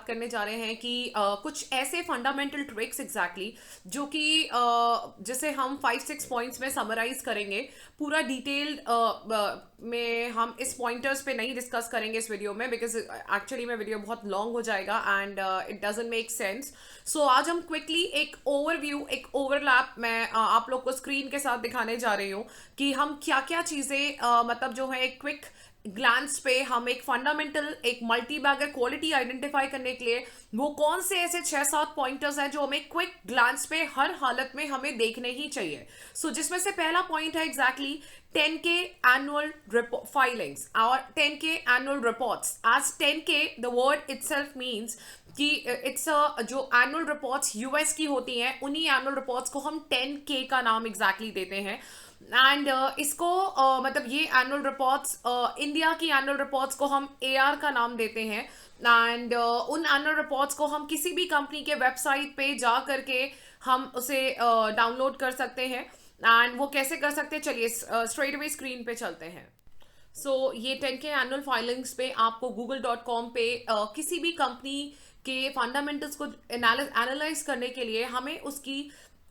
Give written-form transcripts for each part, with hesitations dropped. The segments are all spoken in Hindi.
करने जा रहे हैं कि कुछ ऐसे फंडामेंटल ट्रिक्स एग्जैक्टली जो कि जिसे हम 5-6 पॉइंट्स में समराइज करेंगे। पूरा डिटेल्ड में हम इस पॉइंटर्स पे नहीं डिस्कस करेंगे इस वीडियो में, बिकॉज एक्चुअली में वीडियो बहुत लॉन्ग हो जाएगा and it doesn't make sense. So आज हम क्विकली एक ओवरव्यू, एक ओवरलैप मैं आप लोग को स्क्रीन के साथ दिखाने जा रही हूँ कि हम क्या क्या चीज़ें मतलब जो है एक क्विक ग्लांस पे हम एक फंडामेंटल, एक मल्टी बैगर क्वालिटी आइडेंटिफाई करने के लिए वो कौन से ऐसे 6-7 पॉइंटर्स हैं जो हमें क्विक ग्लांस पे हर हालत में हमें देखने ही चाहिए। सो जिसमें से पहला पॉइंट है एग्जैक्टली 10K एनुअल फाइलिंग्स और 10K annual reports. As 10K the word itself means कि इट्स जो एनुअल रिपोर्ट्स यूएस की होती हैं उन्हीं एनुअल रिपोर्ट्स को हम 10K का नाम एग्जैक्टली देते हैं। एंड इसको मतलब ये एनुअल रिपोर्ट्स, इंडिया की एनुअल रिपोर्ट्स को हम एआर का नाम देते हैं। एंड उन एनुअल रिपोर्ट्स को हम किसी भी कंपनी के वेबसाइट पे जा करके हम उसे डाउनलोड कर सकते हैं। एंड वो कैसे कर सकते हैं, चलिए स्ट्रेट अवे स्क्रीन पे चलते हैं। सो ये 10K एनुअल फाइलिंग्स पे आपको google.com पे किसी भी कंपनी के फंडामेंटल्स को एनालाइज करने के लिए हमें उसकी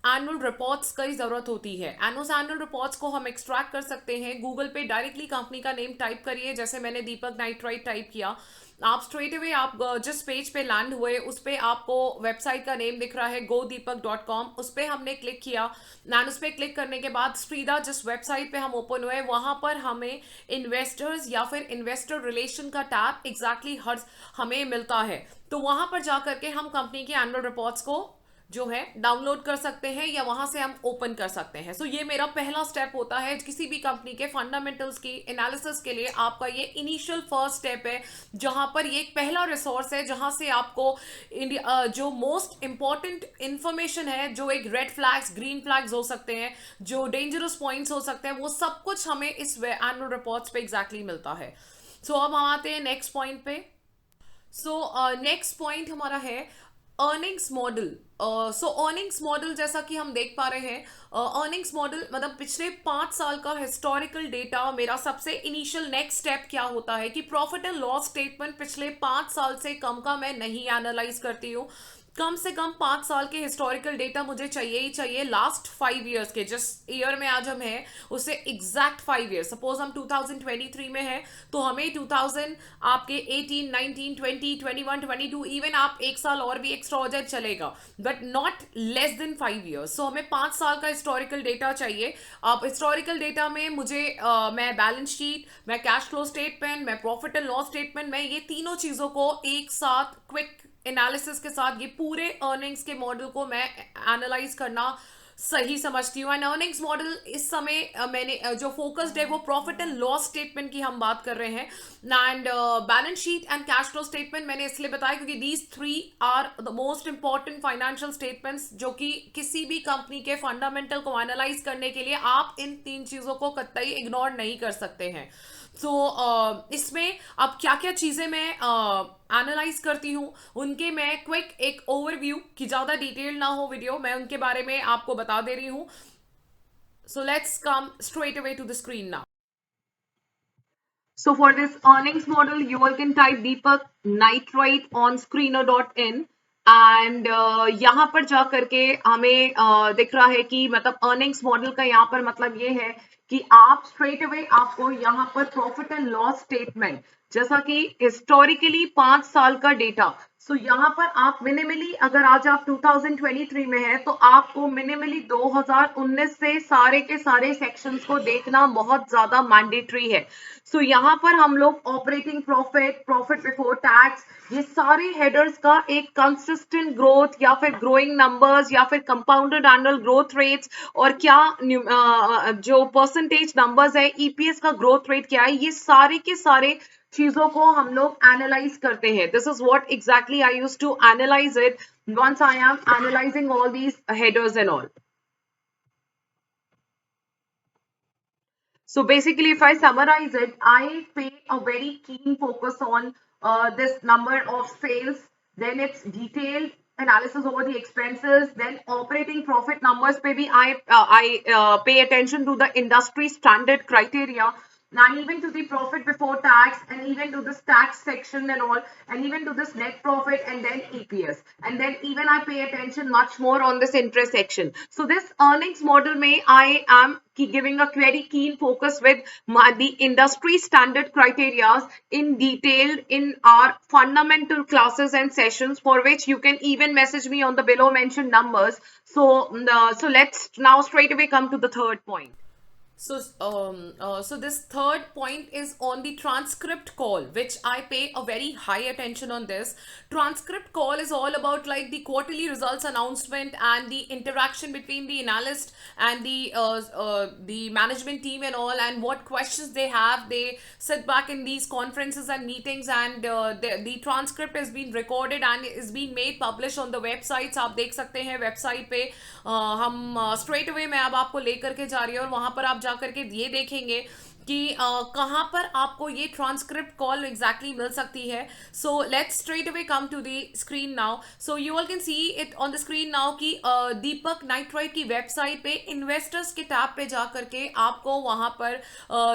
एनुअल रिपोर्ट्स की जरूरत होती है। एंड उस एनुअल रिपोर्ट्स को हम एक्सट्रैक्ट कर सकते हैं गूगल पे। डायरेक्टली कंपनी का नेम टाइप करिए, जैसे मैंने दीपक नाइट्राइट टाइप किया, आप स्ट्रेट अवे आप जिस पेज पे लैंड हुए उस पे आपको वेबसाइट का नेम दिख रहा है godeepak.com, उस पर हमने क्लिक किया। एंड उस पर क्लिक करने के बाद स्ट्रीदा जिस वेबसाइट पे हम ओपन हुए वहां पर हमें इन्वेस्टर्स या फिर इन्वेस्टर रिलेशन का टैब एग्जैक्टली हर हमें मिलता है। तो वहां पर जाकर के हम कंपनी के एनुअल रिपोर्ट्स को जो है डाउनलोड कर सकते हैं या वहां से हम ओपन कर सकते हैं। सो ये मेरा पहला स्टेप होता है किसी भी कंपनी के फंडामेंटल्स की एनालिसिस के लिए। आपका ये इनिशियल फर्स्ट स्टेप है जहां पर ये एक पहला रिसोर्स है जहां से आपको इंडिया जो मोस्ट इंपॉर्टेंट इंफॉर्मेशन है, जो एक रेड फ्लैग्स, ग्रीन फ्लैग्स हो सकते हैं, जो डेंजरस पॉइंट्स हो सकते हैं, वो सब कुछ हमें इस एनुअल रिपोर्ट्स पे एग्जैक्टली मिलता है। सो अब हम आते हैं नेक्स्ट पॉइंट पे। सो नेक्स्ट पॉइंट हमारा है earnings model. So earnings model जैसा कि हम देख पा रहे हैं, अर्निंग्स मॉडल मतलब पिछले 5 साल का हिस्टोरिकल डेटा। मेरा सबसे इनिशियल नेक्स्ट स्टेप क्या होता है कि प्रॉफिट एंड लॉस स्टेटमेंट पिछले 5 साल से कम का मैं नहीं एनालाइज करती हूँ। कम से कम 5 साल के हिस्टोरिकल डेटा मुझे चाहिए ही चाहिए। लास्ट 5 ईयर्स के, जिस ईयर में आज हम हैं उससे एग्जैक्ट 5 ईयर, सपोज हम 2023 में हैं तो हमें 2000 आपके 18, 19, 20, 21, 22, इवन आप एक साल और भी एक्स्ट्रा हो जाए चलेगा, but not less than 5 years. So हमें 5 साल का हिस्टोरिकल डेटा चाहिए। अब हिस्टोरिकल डेटा में मुझे मैं बैलेंस शीट, मैं कैश फ्लो स्टेटमेंट, मैं प्रॉफिट एंड लॉस स्टेटमेंट, मैं ये तीनों चीजों को एक साथ क्विक एनालिसिस के साथ ये पूरे अर्निंग्स के मॉडल को मैं एनालाइज करना सही समझती हूँ। एंड अर्निंग्स मॉडल इस समय मैंने जो फोकस्ड है वो प्रॉफिट एंड लॉस स्टेटमेंट की हम बात कर रहे हैं। And balance sheet and cash flow statement मैंने इसलिए बताया क्योंकि these 3 are the most important financial statements जो कि किसी भी कंपनी के फंडामेंटल को एनालाइज करने के लिए आप इन 3 चीजों को कतई इग्नोर नहीं कर सकते हैं। तो इसमें अब क्या क्या चीजें मैं एनालाइज करती हूँ उनके मैं क्विक एक ओवरव्यू, की ज्यादा डिटेल ना हो वीडियो, मैं उनके बारे में आपको बता दे रही हूँ। So let's come straight away to the screen now. So for this earnings model, you all can type Deepak Nitrite on screener.in and यहाँ पर जा करके हमें दिख रहा है कि मतलब अर्निंग्स मॉडल का यहाँ पर मतलब ये है कि आप स्ट्रेट अवे आपको यहाँ पर प्रॉफिट एंड लॉस स्टेटमेंट जैसा कि हिस्टोरिकली 5 साल का डेटा। सो यहाँ पर आप मिनिमली अगर आज आप 2023 में है तो आपको मिनिमली 2019 से सारे के सारे सेक्शंस को देखना बहुत ज्यादा मैंडेटरी है। सो यहाँ पर हम लोग operating profit, profit before tax, ये सारे हेडर्स का एक कंसिस्टेंट ग्रोथ या फिर ग्रोइंग नंबर्स या फिर कंपाउंडेड एनुअल ग्रोथ रेट्स और क्या जो परसेंटेज नंबर्स है, ईपीएस का ग्रोथ रेट क्या है, ये सारे के सारे चीजों को हम लोग एनालाइज करते हैं। This is what exactly I used to analyse it once I am analysing all these headers and all. So basically, if I summarize it, I pay a very keen focus on this number of sales, then it's detailed analysis over the expenses, then operating profit numbers पे भी I pay attention to the industry standard criteria, and even to the profit before tax, and even to this tax section and all, and even to this net profit, and then EPS, and then even I pay attention much more on this interest section. So this earnings model may I am giving a very keen focus with the industry standard criteria in detail in our fundamental classes and sessions, for which you can even message me on the below mentioned numbers. So let's now straight away come to the third point. So this third point is on the transcript call, which I pay a very high attention on this. Transcript call is all about like the quarterly results announcement and the interaction between the analyst and the management team and all, and what questions they have. They sit back in these conferences and meetings, and the transcript has been recorded and is being made publish on the websites. आप देख सकते हैं वेबसाइट पे हम स्ट्रेट अवे मैं अब आपको लेकर के जा रही हूँ, और वहां पर आप जाकर के ये देखेंगे कि कहाँ पर आपको ये ट्रांसक्रिप्ट कॉल एग्जैक्टली मिल सकती है. So let's straight away come to the screen now. So you all can see it on the screen now कि दीपक नाइट्राइट की वेबसाइट पे इन्वेस्टर्स के टैब पे जा करके आपको वहां पर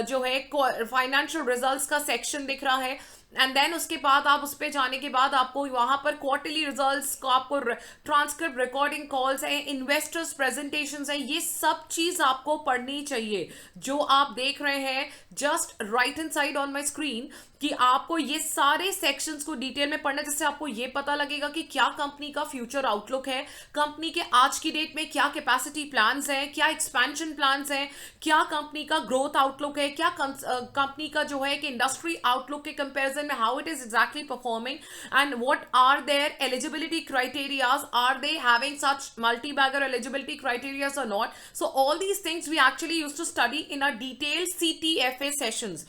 जो है फाइनेंशियल रिजल्ट्स का सेक्शन दिख रहा है. एंड देन उसके बाद आप उस पर जाने के बाद आपको वहां पर क्वार्टरली रिजल्ट्स को आपको ट्रांसक्रिप्ट रिकॉर्डिंग कॉल्स हैं, इन्वेस्टर्स प्रेजेंटेशंस हैं, ये सब चीज आपको पढ़नी चाहिए. जो आप देख रहे हैं just right hand side on my screen, कि आपको ये सारे सेक्शंस को डिटेल में पढ़ना, जिससे आपको ये पता लगेगा कि क्या कंपनी का फ्यूचर आउटलुक है, कंपनी के आज की डेट में क्या कैपेसिटी प्लान्स हैं, क्या एक्सपेंशन प्लान्स हैं, क्या कंपनी का ग्रोथ आउटलुक है, क्या कंपनी का जो है कि इंडस्ट्री आउटलुक के कंपैरिजन में how it is exactly performing, and what are their eligibility criterias, are they having such multi bagger eligibility criteria or not. So all these things we actually used to study in our detailed CTFA sessions,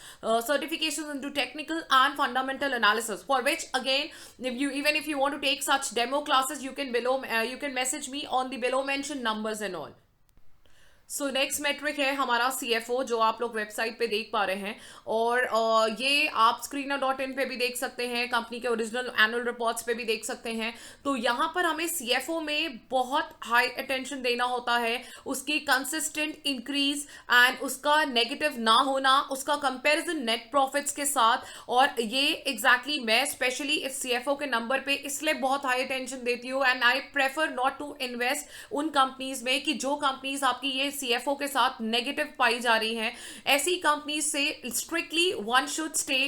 certifications into technical and fundamental analysis, for which again if you want to take such demo classes, you can message me on the below mentioned numbers and all. So next metric है हमारा CFO, जो आप लोग वेबसाइट पे देख पा रहे हैं, और ये आप screener.in पे भी देख सकते हैं, कंपनी के ओरिजिनल एनुअल रिपोर्ट्स पे भी देख सकते हैं. तो यहाँ पर हमें CFO में बहुत हाई अटेंशन देना होता है, उसकी कंसिस्टेंट इंक्रीज एंड उसका नेगेटिव ना होना, उसका कंपैरिजन नेट प्रॉफिट्स के साथ. और ये एग्जैक्टली मैं स्पेशली इस CFO के नंबर पे इसलिए बहुत हाई अटेंशन देती हूँ, and I prefer not to invest उन कंपनीज में कि जो कंपनीज आपकी ये CFO के साथ नेगेटिव पाई जा रही हैं. ऐसी कंपनी से strictly one should stay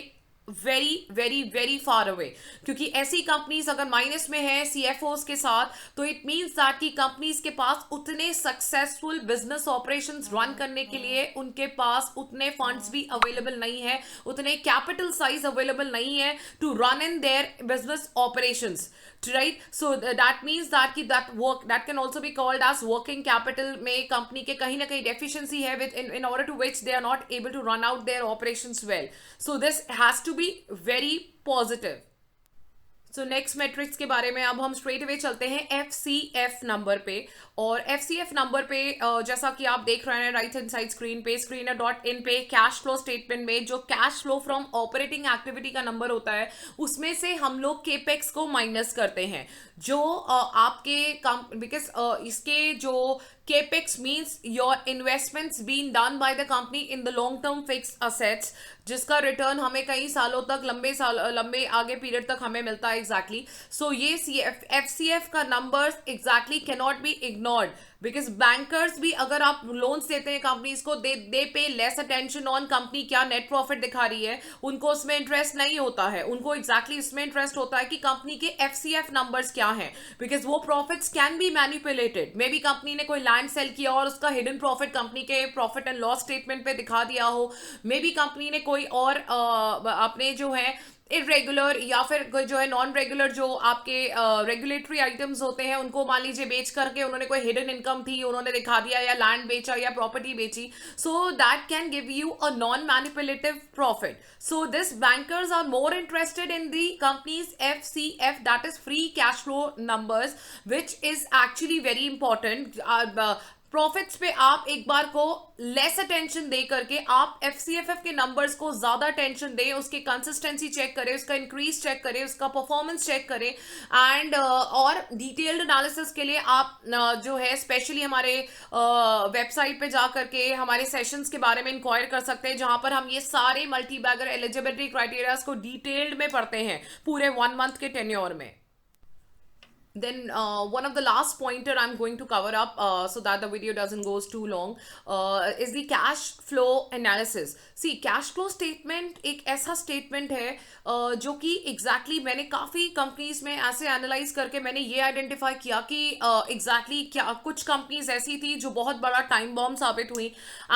very very very far away, क्योंकि ऐसी कंपनीज अगर माइनस में है CFOs के साथ, तो इट मींस दैट कि कंपनीज के पास उतने सक्सेसफुल बिजनेस ऑपरेशंस रन करने के लिए उनके पास उतने फंड्स भी अवेलेबल नहीं है, उतने कैपिटल साइज अवेलेबल नहीं है to run in their business operations, right? So that means that कि that can also be called as working capital में कंपनी के कहीं ना कहीं deficiency है with in order to which they are not able to run out their operations well. So this has to be very positive. So next matrix के बारे में अब हम स्ट्रेट अवे चलते हैं FCF नंबर पे. और FCF नंबर पे जैसा कि आप देख रहे हैं राइट हैंड साइड स्क्रीन पे, screener.in पे कैश फ्लो स्टेटमेंट में जो cash flow from operating activity का नंबर होता है, उसमें से हम लोग केपेक्स को माइनस करते हैं. जो आपके बिकॉज इसके जो capex means your investments being done by the company in the long term fixed assets, जिसका रिटर्न हमें कई सालों तक लंबे आगे पीरियड तक हमें मिलता है एग्जैक्टली. सो ये FCF का numbers exactly can not be ignored, because bankers भी अगर आप लोन्स देते हैं कंपनीज को, दे पे लेस अटेंशन ऑन कंपनी क्या नेट प्रॉफिट दिखा रही है, उनको उसमें इंटरेस्ट नहीं होता है. उनको एग्जैक्टली इसमें इंटरेस्ट होता है कि कंपनी के FCF नंबर्स क्या हैं, बिकॉज वो profits can be manipulated. May be company ने कोई लैंड सेल किया और उसका हिडन प्रॉफिट कंपनी के प्रॉफिट एंड लॉस स्टेटमेंट पे दिखा दिया हो, मे बी कंपनी ने कोई और अपने जो है इरेगुलर या फिर जो है नॉन रेगुलर जो आपके रेगुलेटरी आइटम्स होते हैं उनको मान लीजिए बेच करके उन्होंने कोई हिडन इनकम थी उन्होंने दिखा दिया, या लैंड बेचा या प्रॉपर्टी बेची. So that can give you a non manipulative profit. So this bankers are more interested in the companies FCF, that is free cash flow numbers, which is actually very important. Profits पे आप एक बार को लेस अटेंशन दे करके आप एफसीएफएफ के नंबर्स को ज्यादा अटेंशन दें, उसकी कंसिस्टेंसी चेक करें, उसका इंक्रीज चेक करें, उसका परफॉर्मेंस चेक करें एंड और डिटेल्ड एनालिसिस के लिए आप जो है स्पेशली हमारे वेबसाइट पे जा करके हमारे सेशंस के बारे में इंक्वायर कर सकते हैं, जहां पर हम ये सारे मल्टी बैगर एलिजिबिलिटी क्राइटेरियाज को डिटेल्ड में पढ़ते हैं पूरे 1 मंथ के टेन्योर में. Then one of the last pointer I'm going to cover up so that the video doesn't goes too long is the cash flow analysis. See, cash flow statement एक ऐसा statement है जो कि exactly मैंने काफ़ी companies में ऐसे analyze करके मैंने ये identify किया कि exactly क्या कुछ companies ऐसी थी जो बहुत बड़ा time bomb साबित हुई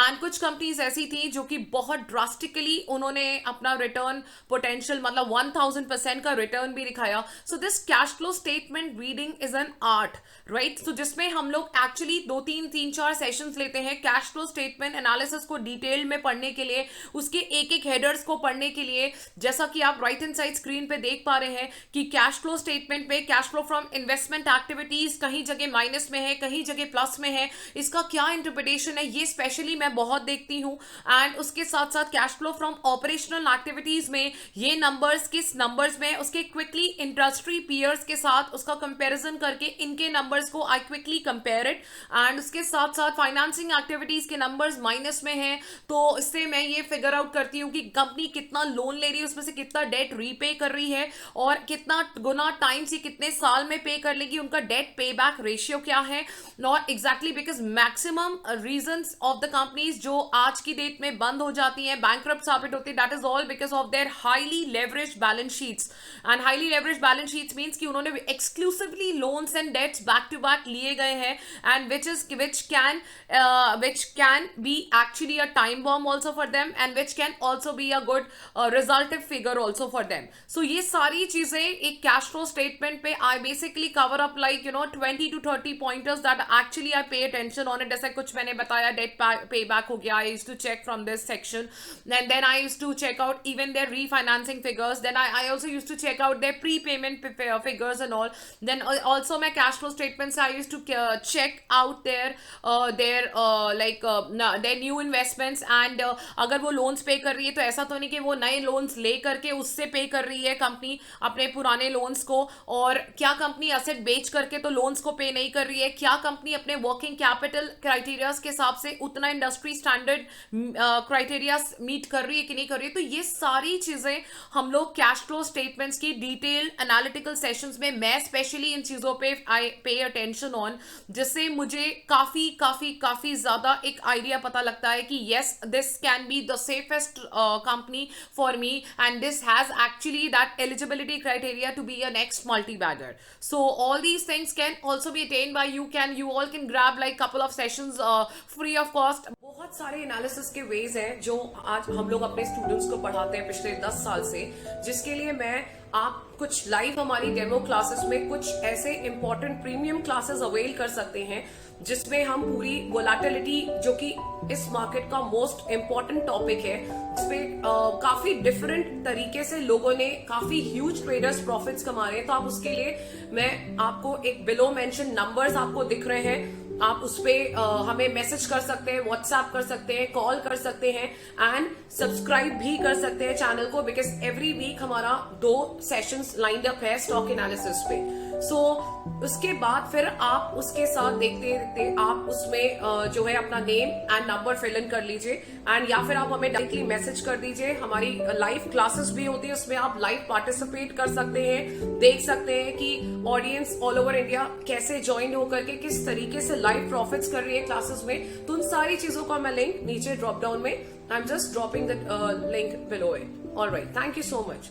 and कुछ companies ऐसी थी जो कि बहुत drastically उन्होंने अपना return potential मतलब 1000% का return भी दिखाया. So this cash flow statement reading is an art, right. तो जिसमें हम लोग एक्चुअली 2-3 सेशंस लेते हैं कैश फ्लो स्टेटमेंट एनालिसिस को डिटेल में पढ़ने के लिए, उसके एक एक हेडर्स को पढ़ने के लिए. जैसा कि आप राइट हैंड साइड स्क्रीन पे देख पा रहे हैं कि कैश फ्लो स्टेटमेंट में cash flow from investment activities कहीं जगह माइनस में है, कहीं जगह प्लस में है. इसका क्या इंटरप्रिटेशन है ये स्पेशली मैं बहुत देखती हूँ. एंड उसके साथ साथ cash flow from operational activities में ये नंबर्स किस नंबर्स में, उसके क्विकली इंडस्ट्री पीयर्स के साथ उसका कंपैरिजन करके इनके नंबर्स को I quickly compare it. And उसके साथ साथ फाइनेंसिंग एक्टिविटीज के नंबर्स माइनस में हैं, तो इससे मैं ये फिगर आउट करती हूँ कि कंपनी कितना लोन ले रही है, उसमें से कितना डेट रीपे कर रही है और कितना गुना टाइम से कितने साल में पे कर लेगी, उनका डेट पे बैक रेशियो क्या है. Not exactly because maximum reasons of the companies जो आज की डेट में बंद हो जाती हैं, बैंकरप्ट साबित होती है, that is all because of their highly leveraged balance sheets. And highly leveraged balance sheets means कि उन्होंने exclusive loans and debts back to back लिए गए हैं and which can be actually a time bomb also for them and which can also be a good resultive figure also for them. So ये सारी चीजें एक cash flow statement पे I basically cover up like 20 to 30 pointers that actually I pay attention on it. जैसे कुछ मैंने बताया debt payback हो गया, I used to check from this section and then I used to check out even their refinancing figures. Then I also used to check out their prepayment figures and all. Then also my cash flow statements I used to check out their new investments and अगर वो loans पे कर रही है तो ऐसा तो नहीं कि वो नए loans ले करके उससे पे कर रही है कंपनी अपने पुराने loans को, और क्या कंपनी asset बेच करके तो loans को पे नहीं कर रही है, क्या कंपनी अपने working capital criterias के हिसाब से उतना industry standard criteria मीट कर रही है कि नहीं कर रही है. तो ये सारी चीजें हम लोग कैश फ्लो स्टेटमेंट्स की डिटेल एनालिटिकल सेशंस में मैं स्पेशली इन चीजों पे आई पे अटेंशन ऑन, जिससे मुझे काफी काफी काफी ज्यादा एक आइडिया पता लगता है कि yes this can be the safest company for me and this has actually that eligibility criteria to be a next multi bagger. So all these things can also be attend by you all can grab like couple of sessions free of cost. बहुत सारे एनालिसिस के वेज हैं जो आज हम लोग अपने स्टूडेंट्स को पढ़ाते हैं पिछले 10 साल से, जिसके लिए मैं आप कुछ लाइव हमारी डेमो क्लासेस में कुछ ऐसे इंपॉर्टेंट प्रीमियम क्लासेस अवेल कर सकते हैं जिसमें हम पूरी वोलेटिलिटी जो कि इस मार्केट का मोस्ट इंपॉर्टेंट टॉपिक है, जिसपे काफी डिफरेंट तरीके से लोगों ने काफी ह्यूज ट्रेडर्स प्रॉफिट्स कमा रहे हैं. तो आप उसके लिए मैं आपको एक बिलो मेंशन नंबर्स आपको दिख रहे हैं, आप उस पर हमें मैसेज कर सकते हैं, व्हाट्सएप कर सकते हैं, कॉल कर सकते हैं एंड सब्सक्राइब भी कर सकते हैं चैनल को, बिकॉज एवरी वीक हमारा 2 सेशंस लाइंड अप है स्टॉक एनालिसिस पे. सो उसके बाद फिर आप उसके साथ देखते देखते आप उसमें जो है अपना name and number fill in कर लीजिए एंड या फिर आप हमें डायरेक्टली मैसेज कर दीजिए. हमारी लाइव क्लासेस भी होती है, उसमें आप लाइव पार्टिसिपेट कर सकते हैं, देख सकते हैं कि ऑडियंस ऑल ओवर इंडिया कैसे ज्वाइन होकर के किस तरीके से लाइव प्रॉफिट्स कर रही है क्लासेस में. तो उन सारी चीजों का मैं लिंक नीचे ड्रॉप डाउन में I am just dropping the link below it. Alright, thank you so much.